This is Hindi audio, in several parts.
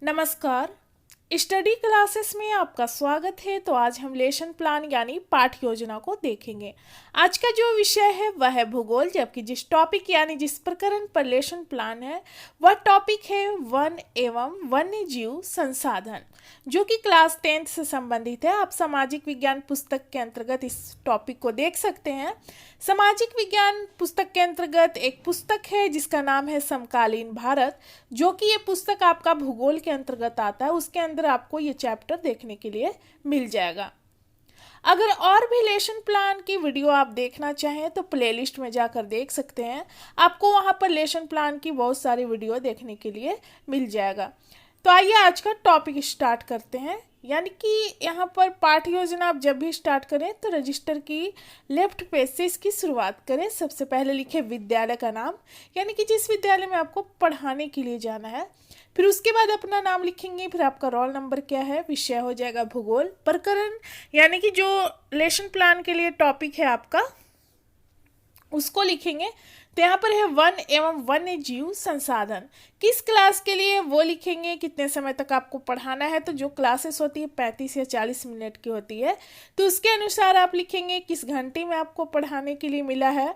नमस्कार। स्टडी क्लासेस में आपका स्वागत है। तो आज हम लेसन प्लान यानी पाठ योजना को देखेंगे। आज का जो विषय है वह है भूगोल, जबकि जिस टॉपिक यानी जिस प्रकरण पर लेसन प्लान है वह टॉपिक है वन एवं वन्य जीव संसाधन, जो कि क्लास 10th से संबंधित है। आप सामाजिक विज्ञान पुस्तक के अंतर्गत इस टॉपिक को देख सकते हैं। सामाजिक विज्ञान पुस्तक के अंतर्गत एक पुस्तक है जिसका नाम है समकालीन भारत, जो कि ये पुस्तक आपका भूगोल के अंतर्गत आता है। उसके अंदर आपको ये चैप्टर देखने के लिए मिल जाएगा। अगर और भी लेसन प्लान की वीडियो आप देखना चाहें तो प्लेलिस्ट में जाकर देख सकते हैं। आपको वहाँ पर लेसन प्लान की बहुत सारी वीडियो देखने के लिए मिल जाएगा। तो आइए आज का टॉपिक स्टार्ट करते हैं। यानी कि यहाँ पर पाठ योजना आप जब भी स्टार्ट करें तो रजिस्टर की लेफ्ट पेज से इसकी शुरुआत करें। सबसे पहले लिखें विद्यालय का नाम, यानी कि जिस विद्यालय में आपको पढ़ाने के लिए जाना है। फिर उसके बाद अपना नाम लिखेंगे, फिर आपका रोल नंबर क्या है, विषय हो जाएगा भूगोल, प्रकरण यानी कि जो लेसन प्लान के लिए टॉपिक है आपका उसको लिखेंगे। तो यहाँ पर है वन एवं वन्य जीव संसाधन, किस क्लास के लिए वो लिखेंगे, कितने समय तक आपको पढ़ाना है। तो जो क्लासेस होती है 35 या 40 मिनट की होती है, तो उसके अनुसार आप लिखेंगे किस घंटे में आपको पढ़ाने के लिए मिला है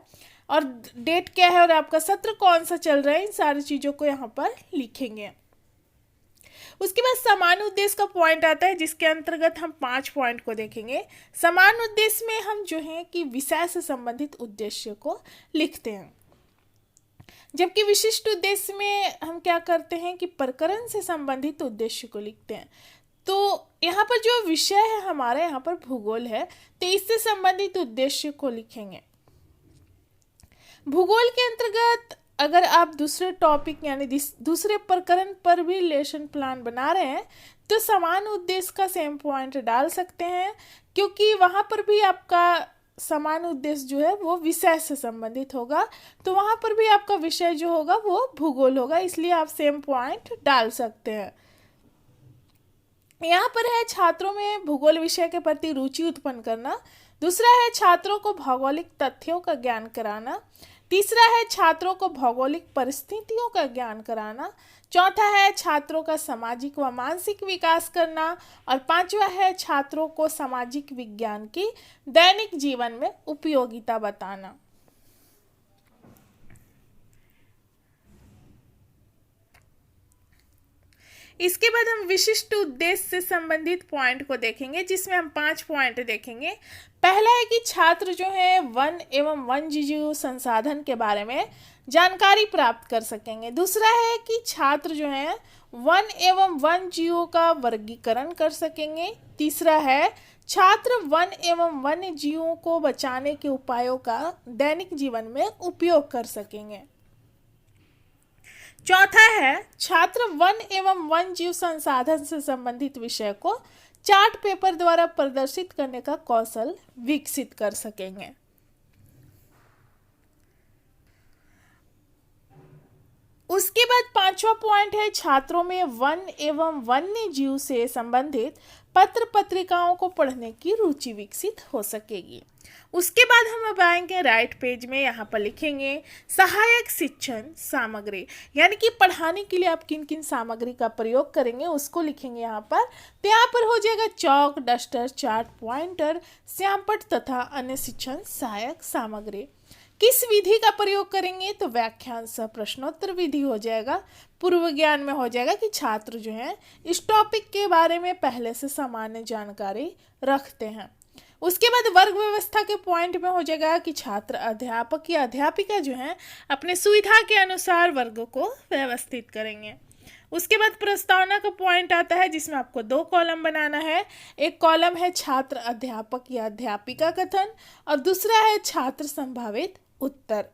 और डेट क्या है और आपका सत्र कौन सा चल रहा है। इन सारी चीज़ों को यहाँ पर लिखेंगे। उसके बाद समान उद्देश्य का पॉइंट आता है, जिसके अंतर्गत हम 5 पॉइंट को देखेंगे। समान उद्देश्य में हम जो है कि विषय से संबंधित उद्देश्य को लिखते हैं, जबकि विशिष्ट उद्देश्य में हम क्या करते हैं कि प्रकरण से संबंधित उद्देश्य को लिखते हैं। तो यहाँ पर जो विषय है हमारा यहाँ पर भूगोल है, तो इससे संबंधित उद्देश्य को लिखेंगे। भूगोल के अंतर्गत अगर आप दूसरे टॉपिक यानी दूसरे प्रकरण पर भी लेसन प्लान बना रहे हैं तो समान उद्देश्य का सेम पॉइंट डाल सकते हैं, क्योंकि वहाँ पर भी आपका समान उद्देश्य जो है वो विषय से संबंधित होगा। तो वहाँ पर भी आपका विषय जो होगा वो भूगोल होगा, इसलिए आप सेम पॉइंट डाल सकते हैं। यहाँ पर है छात्रों में भूगोल विषय के प्रति रुचि उत्पन्न करना। दूसरा है छात्रों को भौगोलिक तथ्यों का ज्ञान कराना। तीसरा है छात्रों को भौगोलिक परिस्थितियों का ज्ञान कराना। चौथा है छात्रों का सामाजिक व मानसिक विकास करना। और पांचवा है छात्रों को सामाजिक विज्ञान की दैनिक जीवन में उपयोगिता बताना। इसके बाद हम विशिष्ट उद्देश्य से संबंधित पॉइंट को देखेंगे, जिसमें हम 5 पॉइंट देखेंगे। पहला है कि छात्र जो है वन एवं वन्य जीव संसाधन के बारे में जानकारी प्राप्त कर सकेंगे। दूसरा है कि छात्र जो है वन एवं वन्य जीवों का वर्गीकरण कर सकेंगे। तीसरा है छात्र वन एवं वन्य जीवों को बचाने के उपायों का दैनिक जीवन में उपयोग कर सकेंगे। चौथा है छात्र वन एवं वन्य जीव संसाधन से संबंधित विषय को चार्ट पेपर द्वारा प्रदर्शित करने का कौशल विकसित कर सकेंगे। उसके बाद 5वां पॉइंट है छात्रों में वन एवं वन्य जीव से संबंधित पत्र पत्रिकाओं को पढ़ने की रुचि विकसित हो सकेगी। उसके बाद हम अब आएंगे राइट पेज में। यहाँ पर लिखेंगे सहायक शिक्षण सामग्री, यानी कि पढ़ाने के लिए आप किन किन सामग्री का प्रयोग करेंगे उसको लिखेंगे यहाँ पर। तो यहाँ पर हो जाएगा चौक, डस्टर, चार्ट, पॉइंटर, श्यामपट्ट तथा अन्य शिक्षण सहायक सामग्री। किस विधि का प्रयोग करेंगे तो व्याख्यान सह प्रश्नोत्तर विधि हो जाएगा। पूर्व ज्ञान में हो जाएगा कि छात्र जो है इस टॉपिक के बारे में पहले से सामान्य जानकारी रखते हैं। उसके बाद वर्ग व्यवस्था के पॉइंट में हो जाएगा कि छात्र अध्यापक या अध्यापिका जो है अपने सुविधा के अनुसार वर्गों को व्यवस्थित करेंगे। उसके बाद प्रस्तावना का पॉइंट आता है, जिसमें आपको 2 कॉलम बनाना है। एक कॉलम है छात्र अध्यापक या अध्यापिका कथन और दूसरा है छात्र संभावित उत्तर।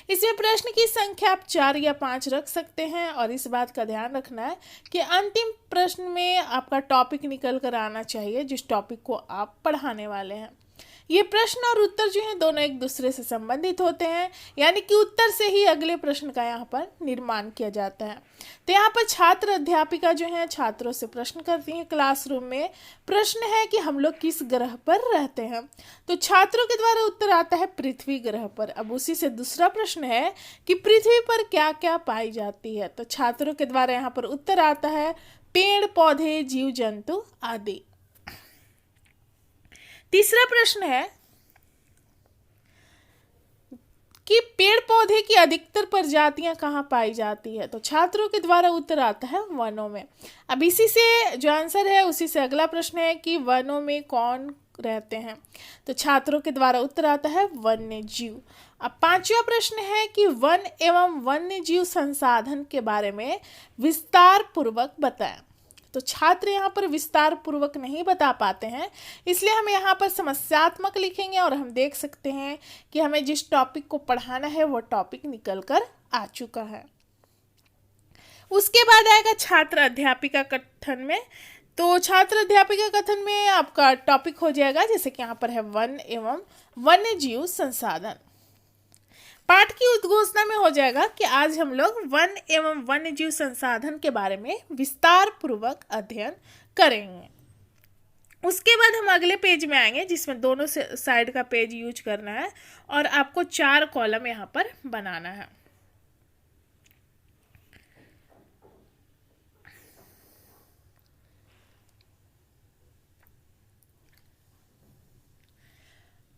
इसमें प्रश्न की संख्या आप 4 या 5 रख सकते हैं और इस बात का ध्यान रखना है कि अंतिम प्रश्न में आपका टॉपिक निकल कर आना चाहिए, जिस टॉपिक को आप पढ़ाने वाले हैं। ये प्रश्न और उत्तर जो हैं दोनों एक दूसरे से संबंधित होते हैं, यानी कि उत्तर से ही अगले प्रश्न का यहाँ पर निर्माण किया जाता है। तो यहाँ पर छात्र अध्यापिका जो हैं छात्रों से प्रश्न करती हैं क्लासरूम में। प्रश्न है कि हम लोग किस ग्रह पर रहते हैं, तो छात्रों के द्वारा उत्तर आता है पृथ्वी ग्रह पर। अब उसी से दूसरा प्रश्न है कि पृथ्वी पर क्या क्या पाई जाती है, तो छात्रों के द्वारा यहाँ पर उत्तर आता है पेड़ पौधे जीव जंतु आदि। तीसरा प्रश्न है कि पेड़ पौधे की अधिकतर प्रजातियां कहाँ पाई जाती है, तो छात्रों के द्वारा उत्तर आता है वनों में। अब इसी से जो आंसर है उसी से अगला प्रश्न है कि वनों में कौन रहते हैं, तो छात्रों के द्वारा उत्तर आता है वन्य जीव। अब पांचवा प्रश्न है कि वन एवं वन्य जीव संसाधन के बारे में विस्तार पूर्वक बताएं, तो छात्र यहाँ पर विस्तार पूर्वक नहीं बता पाते हैं, इसलिए हम यहाँ पर समस्यात्मक लिखेंगे और हम देख सकते हैं कि हमें जिस टॉपिक को पढ़ाना है वो टॉपिक निकल कर आ चुका है। उसके बाद आएगा छात्र अध्यापिका कथन में। तो छात्र अध्यापिका कथन में आपका टॉपिक हो जाएगा जैसे कि यहाँ पर है वन एवं वन्य जीव संसाधन। पाठ की उद्घोषणा में हो जाएगा कि आज हम लोग वन एवं वन्य जीव संसाधन के बारे में विस्तार पूर्वक अध्ययन करेंगे। उसके बाद हम अगले पेज में आएंगे जिसमें दोनों साइड का पेज यूज करना है और आपको 4 कॉलम यहाँ पर बनाना है।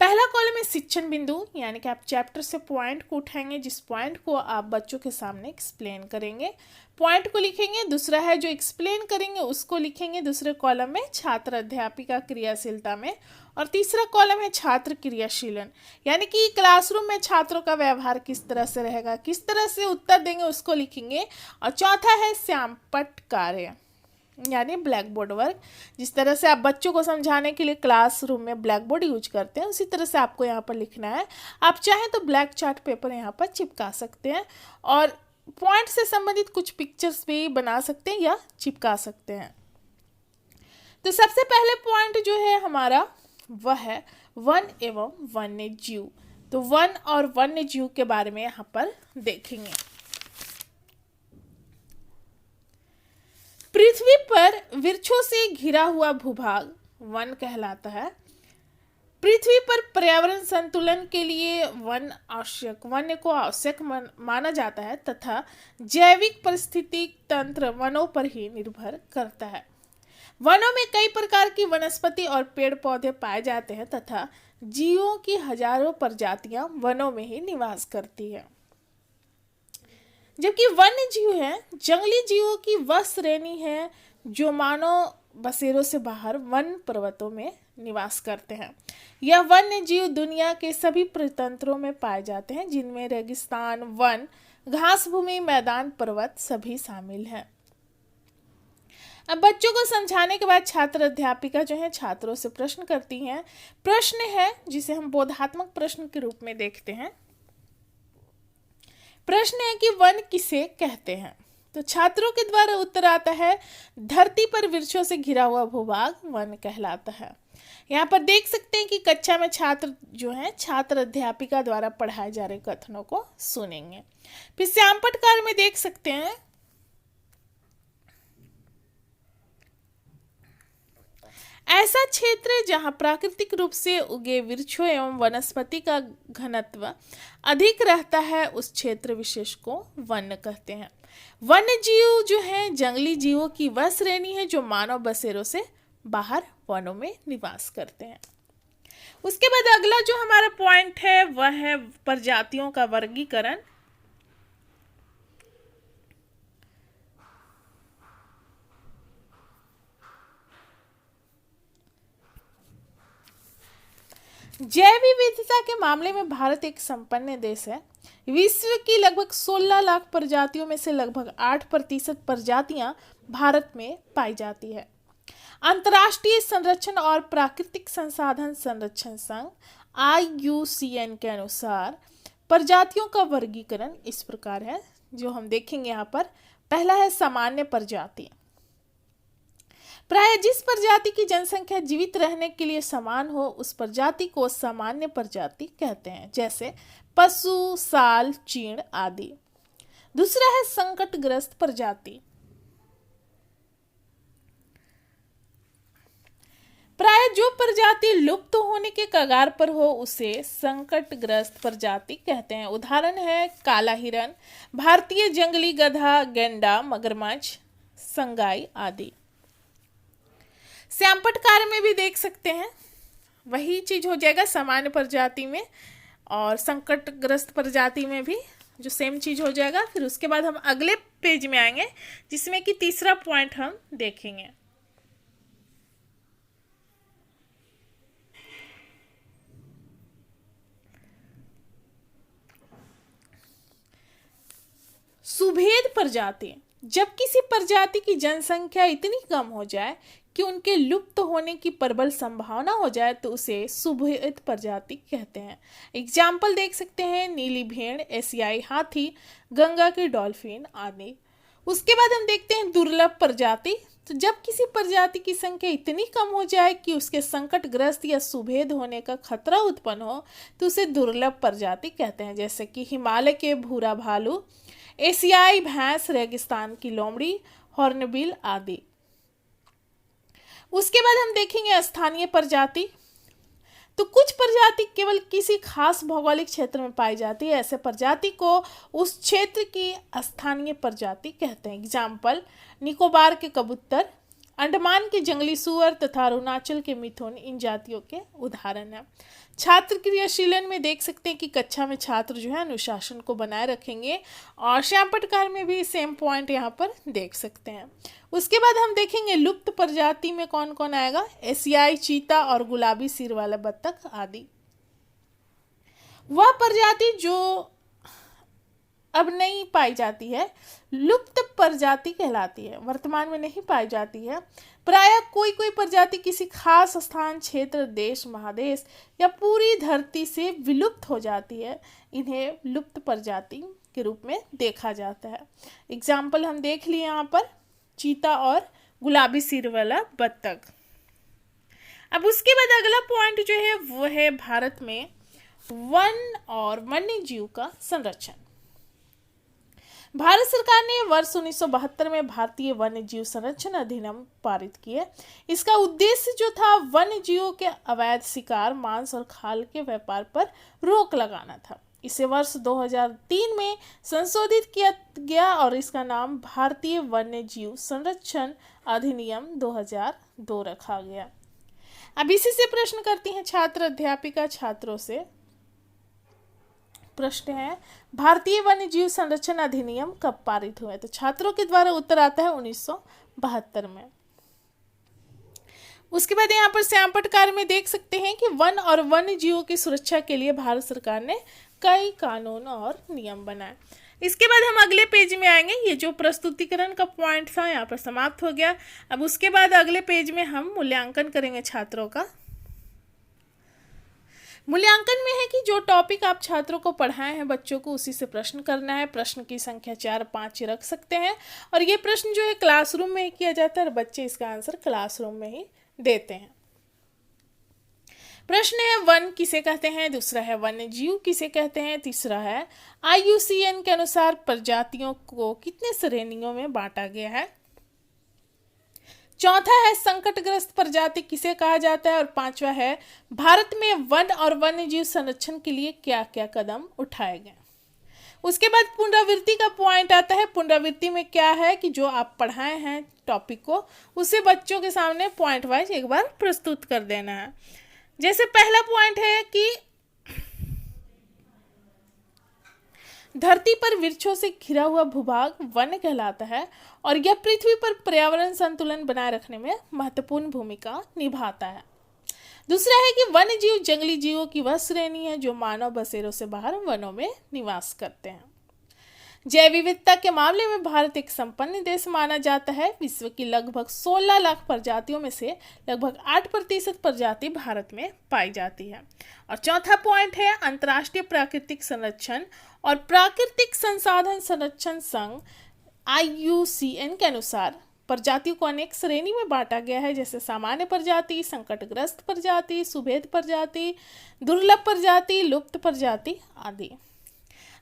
पहला कॉलम है शिक्षण बिंदु, यानी कि आप चैप्टर से पॉइंट को उठाएंगे जिस पॉइंट को आप बच्चों के सामने एक्सप्लेन करेंगे, पॉइंट को लिखेंगे। दूसरा है जो एक्सप्लेन करेंगे उसको लिखेंगे दूसरे कॉलम में छात्र अध्यापिका क्रियाशीलता में। और तीसरा कॉलम है छात्र क्रियाशीलन, यानी कि क्लासरूम में छात्रों का व्यवहार किस तरह से रहेगा, किस तरह से उत्तर देंगे उसको लिखेंगे। और चौथा है श्यामपट्ट कार्य, यानी ब्लैक बोर्ड वर्क। जिस तरह से आप बच्चों को समझाने के लिए क्लासरूम में ब्लैक बोर्ड यूज करते हैं उसी तरह से आपको यहाँ पर लिखना है। आप चाहें तो ब्लैक चार्ट पेपर यहाँ पर चिपका सकते हैं और पॉइंट से संबंधित कुछ पिक्चर्स भी बना सकते हैं या चिपका सकते हैं। तो सबसे पहले पॉइंट जो है हमारा वह है वन एवं वन्य जीव। तो वन और वन्य जीव के बारे में यहाँ पर देखेंगे। पृथ्वी पर वृक्षों से घिरा हुआ भूभाग वन कहलाता है। पृथ्वी पर पर्यावरण संतुलन के लिए वन्य को आवश्यक माना जाता है तथा जैविक पारिस्थितिक तंत्र वनों पर ही निर्भर करता है। वनों में कई प्रकार की वनस्पति और पेड़ पौधे पाए जाते हैं तथा जीवों की हजारों प्रजातियां वनों में ही निवास करती है। जबकि वन्य जीव है जंगली जीवों की वह श्रेणी है जो मानव बसेरों से बाहर वन पर्वतों में निवास करते हैं। यह वन्य जीव दुनिया के सभी प्रतंत्रों में पाए जाते हैं जिनमें रेगिस्तान, वन, घास भूमि, मैदान, पर्वत सभी शामिल हैं। अब बच्चों को समझाने के बाद छात्र अध्यापिका जो है छात्रों से प्रश्न करती हैं। प्रश्न है जिसे हम बोधात्मक प्रश्न के रूप में देखते हैं। प्रश्न है कि वन किसे कहते हैं, तो छात्रों के द्वारा उत्तर आता है धरती पर वृक्षों से घिरा हुआ भूभाग वन कहलाता है। यहाँ पर देख सकते हैं कि कक्षा में छात्र जो हैं छात्र अध्यापिका द्वारा पढ़ाए जा रहे कथनों को सुनेंगे। फिर श्यामपट्ट कार्य में देख सकते हैं ऐसा क्षेत्र जहां प्राकृतिक रूप से उगे वृक्षों एवं वनस्पति का घनत्व अधिक रहता है उस क्षेत्र विशेष को वन कहते हैं। वन्य जीव जो है जंगली जीवों की वह श्रेणी है जो मानव बसेरों से बाहर वनों में निवास करते हैं। उसके बाद अगला जो हमारा पॉइंट है वह है प्रजातियों का वर्गीकरण। जैव विविधता के मामले में भारत एक संपन्न देश है। विश्व की लगभग 16 लाख प्रजातियों में से लगभग 8% प्रजातियां भारत में पाई जाती है। अंतर्राष्ट्रीय संरक्षण और प्राकृतिक संसाधन संरक्षण संघ IUCN के अनुसार प्रजातियों का वर्गीकरण इस प्रकार है जो हम देखेंगे यहाँ पर। पहला है सामान्य प्रजाति। प्राय जिस प्रजाति की जनसंख्या जीवित रहने के लिए समान हो उस प्रजाति को सामान्य प्रजाति कहते हैं, जैसे पशु, साल, चीड़ आदि। दूसरा है संकटग्रस्त प्रजाति। प्राय जो प्रजाति लुप्त होने के कगार पर हो उसे संकटग्रस्त प्रजाति कहते हैं। उदाहरण है काला हिरन, भारतीय जंगली गधा, गेंडा, मगरमच्छ, संगाई आदि। श्यामपट्ट कार्य में भी देख सकते हैं, वही चीज हो जाएगा सामान्य प्रजाति में और संकटग्रस्त प्रजाति में भी जो सेम चीज हो जाएगा। फिर उसके बाद हम अगले पेज में आएंगे जिसमें कि तीसरा पॉइंट हम देखेंगे। सुभेद प्रजाति। जब किसी प्रजाति की जनसंख्या इतनी कम हो जाए कि उनके लुप्त होने की प्रबल संभावना हो जाए तो उसे सुभेद प्रजाति कहते हैं। एग्जाम्पल देख सकते हैं नीली भेड़, एशियाई हाथी, गंगा की डॉल्फिन आदि। उसके बाद हम देखते हैं दुर्लभ प्रजाति। तो जब किसी प्रजाति की संख्या इतनी कम हो जाए कि उसके संकटग्रस्त या सुभेद होने का खतरा उत्पन्न हो तो उसे दुर्लभ प्रजाति कहते हैं, जैसे कि हिमालय के भूरा भालू, एशियाई भैंस, रेगिस्तान की लोमड़ी, हॉर्नबिल आदि। उसके बाद हम देखेंगे स्थानीय प्रजाति। तो कुछ प्रजाति केवल किसी खास भौगोलिक क्षेत्र में पाई जाती है, ऐसे प्रजाति को उस क्षेत्र की स्थानीय प्रजाति कहते हैं। एग्जाम्पल निकोबार के कबूतर, अंडमान के जंगली सुअर तथा अरुणाचल के मिथुन इन जातियों के उदाहरण हैं। छात्र क्रियाशीलन में देख सकते हैं कि कक्षा में छात्र जो है अनुशासन को बनाए रखेंगे और श्यामपट्ट कार्य में भी सेम पॉइंट यहाँ पर देख सकते हैं। उसके बाद हम देखेंगे लुप्त प्रजाति में कौन कौन आएगा, एशियाई चीता और गुलाबी सिर वाला बत्तख आदि। वह प्रजाति जो अब नहीं पाई जाती है लुप्त प्रजाति कहलाती है, वर्तमान में नहीं पाई जाती है। प्रायः कोई कोई प्रजाति किसी खास स्थान, क्षेत्र, देश, महादेश या पूरी धरती से विलुप्त हो जाती है, इन्हें लुप्त प्रजाति के रूप में देखा जाता है। एग्जाम्पल हम देख लिए यहाँ पर चीता और गुलाबी सिर वाला बत्तख। अब उसके बाद अगला पॉइंट जो है वो है भारत में वन और वन्य जीव का संरक्षण। भारत सरकार ने वर्ष 1972 में भारतीय वन्य जीव संरक्षण अधिनियम पारित किए। इसका उद्देश्य जो था वन्य जीवों के अवैध शिकार, मांस और खाल के व्यापार पर रोक लगाना था। इसे वर्ष 2003 में संशोधित किया गया और इसका नाम भारतीय वन्य जीव संरक्षण अधिनियम 2002 रखा गया। अब इसी से प्रश्न करती हैं छात्र अध्यापिका छात्रों से। प्रश्न है भारतीय वन्य जीव संरक्षण अधिनियम कब पारित हुए? तो छात्रों के द्वारा उत्तर आता है 1972 में। उसके बाद यहाँ पर श्यामपट्ट कार्य में देख सकते हैं कि वन और वन्य जीवों की सुरक्षा के लिए भारत सरकार ने कई कानून और नियम बनाए। इसके बाद हम अगले पेज में आएंगे। ये जो प्रस्तुतिकरण का पॉइंट था यहाँ पर समाप्त हो गया। अब उसके बाद अगले पेज में हम मूल्यांकन करेंगे छात्रों का। मूल्यांकन में है कि जो टॉपिक आप छात्रों को पढ़ाए हैं बच्चों को उसी से प्रश्न करना है। प्रश्न की संख्या 4-5 रख सकते हैं और ये प्रश्न जो है क्लासरूम में ही किया जाता है और बच्चे इसका आंसर क्लासरूम में ही देते हैं। प्रश्न है वन किसे कहते हैं, दूसरा है वन्य जीव किसे कहते हैं, तीसरा है IUCN के अनुसार प्रजातियों को कितने श्रेणियों में बांटा गया है, चौथा है संकटग्रस्त प्रजाति किसे कहा जाता है और पांचवा है भारत में वन और वन्य जीव संरक्षण के लिए क्या क्या कदम उठाए गए। उसके बाद पुनरावृत्ति का पॉइंट आता है। पुनरावृत्ति में क्या है कि जो आप पढ़ाए हैं टॉपिक को उसे बच्चों के सामने पॉइंट वाइज एक बार प्रस्तुत कर देना है। जैसे पहला पॉइंट है कि धरती पर वृक्षों से घिरा हुआ भूभाग वन कहलाता है और यह पृथ्वी पर पर्यावरण संतुलन बनाए रखने में महत्वपूर्ण भूमिका निभाता है। दूसरा है कि वन्य जीव जंगली जीवों की वह श्रेणी है जो मानव बसेरों से बाहर वनों में निवास करते हैं। जैव विविधता के मामले में भारत एक संपन्न देश माना जाता है। विश्व की लगभग 16 लाख प्रजातियों में से लगभग 8% प्रजाति भारत में पाई जाती है। और चौथा पॉइंट है अंतर्राष्ट्रीय प्राकृतिक संरक्षण और प्राकृतिक संसाधन संरक्षण संघ IUCN के अनुसार प्रजातियों को अनेक श्रेणी में बांटा गया है, जैसे सामान्य प्रजाति, संकटग्रस्त प्रजाति, सुभेद प्रजाति, दुर्लभ प्रजाति, लुप्त प्रजाति आदि।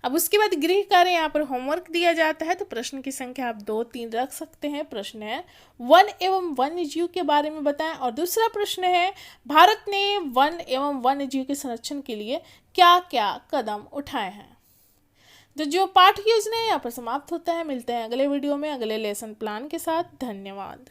अब उसके बाद गृह कार्य यहाँ पर होमवर्क दिया जाता है, तो प्रश्न की संख्या आप 2, 3 रख सकते हैं। प्रश्न है वन एवं वन्य जीव के बारे में बताएं, और दूसरा प्रश्न है भारत ने वन एवं वन्य जीव के संरक्षण के लिए क्या क्या कदम उठाए हैं। तो जो पाठ योजना है यहाँ पर समाप्त होता है। मिलते हैं अगले वीडियो में अगले लेसन प्लान के साथ। धन्यवाद।